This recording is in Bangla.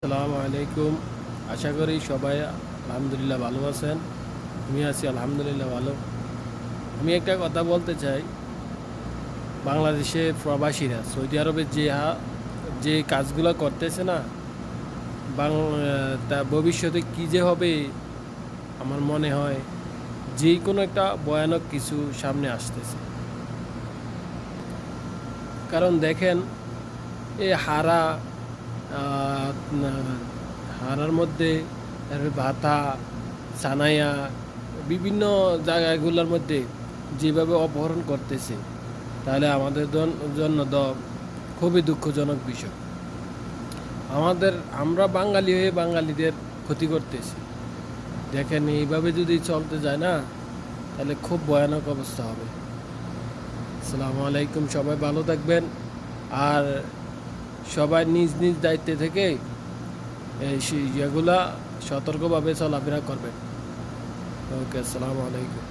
আসসালামু আলাইকুম। আশা করি সবাই আলহামদুলিল্লাহ ভালো আছেন। আমি আছি আলহামদুলিল্লাহ ভালো। আমি একটা কথা বলতে চাই, বাংলাদেশে প্রবাসীরা সৌদি আরবে যে কাজগুলো করতেছে না, তা ভবিষ্যতে কী যে হবে, আমার মনে হয় যে কোনো একটা ভয়ানক কিছু সামনে আসতেছে। কারণ দেখেন, এই আহ, হারার মধ্যে তারপরে ভাতা, সানাইয়া, বিভিন্ন জায়গাগুলোর মধ্যে যেভাবে অপহরণ করতেছে, তাহলে আমাদের জন্য তো খুবই দুঃখজনক বিষয়। আমরা বাঙালি হয়ে বাঙালিদের ক্ষতি করতেছি। দেখেন, এইভাবে যদি চলতে যায় না, তাহলে খুব ভয়ানক অবস্থা হবে। আসসালামু আলাইকুম, সবাই ভালো থাকবেন। আর সবাই নিজ নিজ দায়িত্বে থেকে এগুলা সতর্কভাবে চলাফেরা করবেন। ওকে, আসসালামু আলাইকুম।